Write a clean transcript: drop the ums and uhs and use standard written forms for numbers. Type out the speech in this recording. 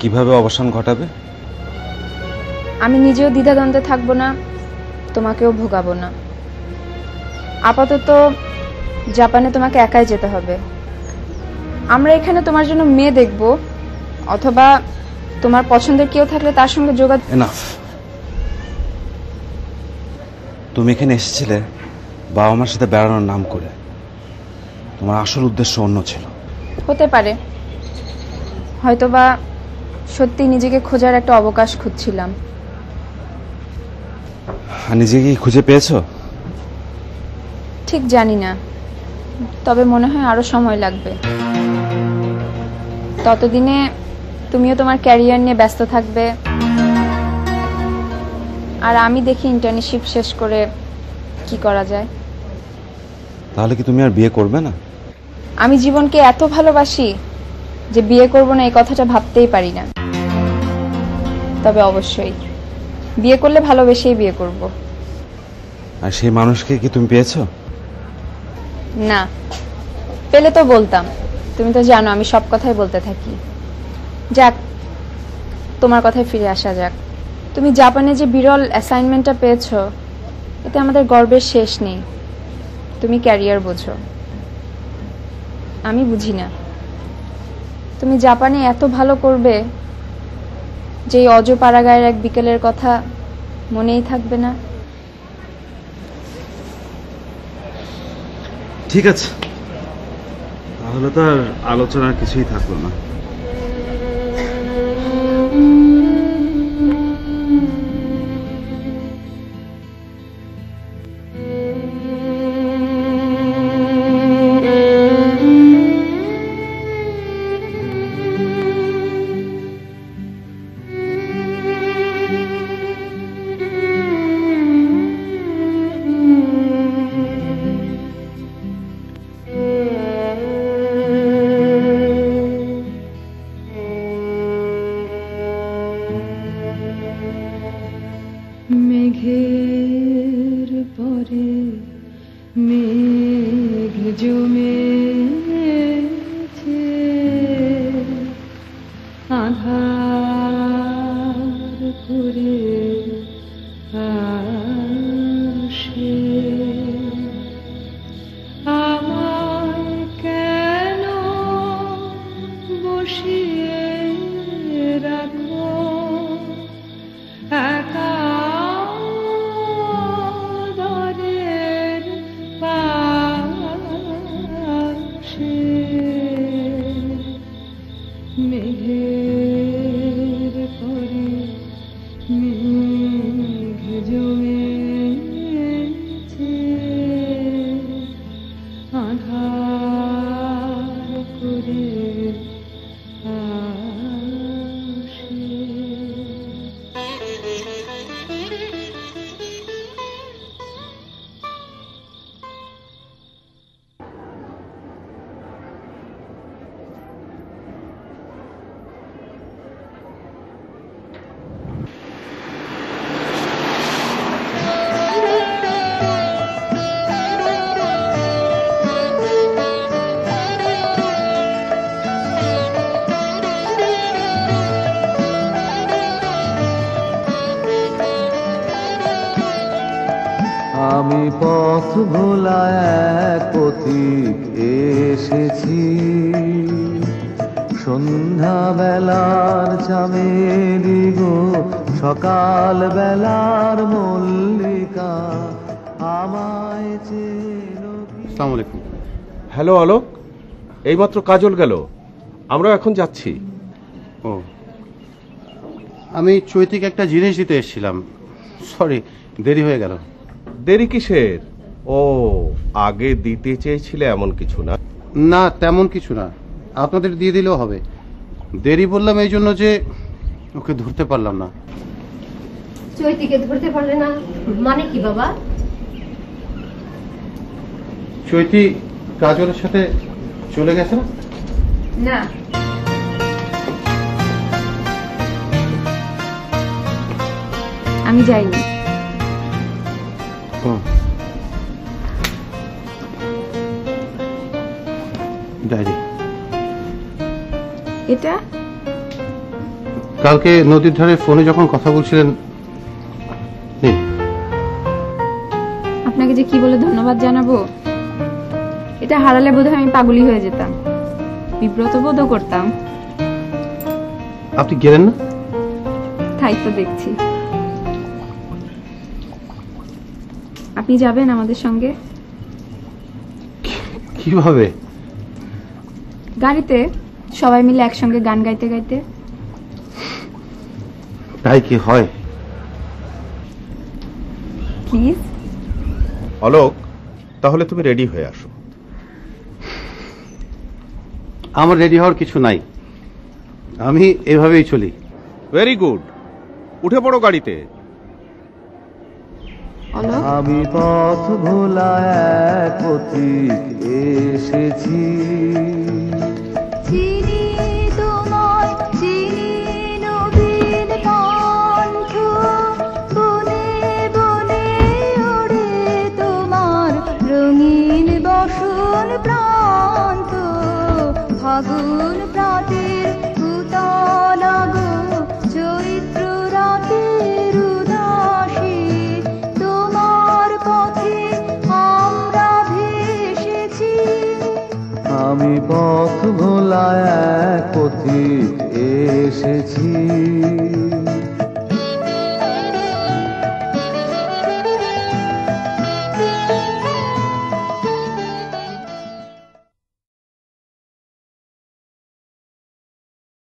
কিভাবে অবসান ঘটাবে? আমি নিজেও দ্বিধাদ্বন্দ্বে থাকবো না, তোমাকেও ভোগাবো না। আপাতত জাপানে তোমাকে একাই যেতে হবে। আমরা এখানে তোমার জন্য মেয়ে দেখব, অথবা তোমার পছন্দের কেউ থাকলে তার সঙ্গে যোগাযোগ। এনাফ। তুমি এখানে এসেছিলে বাবা মার সাথে বেড়ানোর নাম করে। তোমার আসল উদ্দেশ্য অন্য ছিল। হতে পারে, হয়তোবা সত্যি নিজেকে খোঁজার একটা অবকাশ খুঁজছিলাম। আর নিজেকে কি খুঁজে পেয়েছো? ঠিক জানি না, তবে মনে হয় আরো সময় লাগবে। ততদিনে তুমিও তোমার ক্যারিয়ার নিয়ে ব্যস্ত থাকবে, আর আমি দেখি ইন্টার্নশিপ শেষ করে কি করা যায়। তাহলে কি তুমি আর বিয়ে করবে না? আমি জীবনকে এত ভালোবাসি যে বিয়ে করব না এই কথাটা ভাবতেই পারি না। তবে অবশ্যই বিয়ে করলে ভালোবেসেই বিয়ে করব। আর সেই মানুষকে কি তুমি পেয়েছো? না, পেলে তো বলতাম। তুমি তো জানো আমি সব কথাই বলতে থাকি। যাক, তোমার কথায় ফিরে আসা যাক। তুমি জাপানে যে বিরল অ্যাসাইনমেন্টটা পেয়েছো, এতে আমাদের গর্বের শেষ নেই। তুমি ক্যারিয়ার বোঝো, আমি বুঝি না। তুমি জাপানে এত ভালো করবে যে এই অজপাড়াগাঁয়ের এক বিকেলের কথা মনেই থাকবে না। ঠিক আছে, তাহলে তো আর আলোচনার কিছুই থাকলো না। মেঘের পরে মেঘ জমেছে, আধার করে আসে। আমায় কেন বসিয়ে রাখো একা মেঘের পরে মেঘ জমেছে, আধার করে আসে। আমি পথ ভোলা এক পথিক এসেছি, সন্ধ্যা বেলার চামেলি গো, সকাল বেলার মল্লিকা, আমায় চেনো। আসসালামু আলাইকুম। হ্যালো আলোক, এইমাত্র কাজল গেল, আমরা এখন যাচ্ছি। ও, আমি চৈতিকে একটা জিনিস দিতে এসেছিলাম, সরি দেরি হয়ে গেল। দেরি কিসের? ও, আগে দিতে চেয়েছিলে এমন কিছু না? না, তেমন কিছু না, আপনাদের দিয়ে দিলেও হবে। দেরি বললাম এই জন্য যে ওকে ধরতে পারলাম না। চৈতিকে ধরতে পারলে না মানে কি বাবা? চৈতি কাজলের সাথে চলে গেছে না? না, আমি যাইনি। ডায়েরি এটা কালকে নদীর ধারে ফোনে যখন কথা বলছিলেন, নিন। আপনাকে যে কি বলে ধন্যবাদ জানাবো, এটা হারালে বোধহয় আমি পাগলি হয়ে যেতাম, বিব্রত বোধও করতাম। আপনি গেলেন না? তাই তো দেখছি। আপনি যাবেন আমাদের সঙ্গে? কিভাবে? গাড়িতে সবাই মিলে একসঙ্গে গান গাইতে গাইতে। তাই কি হয়? প্লিজ। অলোক, তাহলে তুমি রেডি হয়ে আসো। আমার রেডি হওয়ার কিছু নাই, আমি এভাবেই চলি। ভেরি গুড, উঠে পড়ো গাড়িতে। অলোক, আমি পথ ভোলা এক পথিক এসেছি, চিনি তোমায়, চিনি নবীন কণ্ঠ, বনে বনে ওড়ে তোমার রঙিন বসন প্রান্ত, ফাগুন প্রাতের উতলাগো চৈত্র রাতের উদাসী, তোমার পথে আমরা ভেসেছি। আমি পথ ভোলা এক পথিক এসেছি,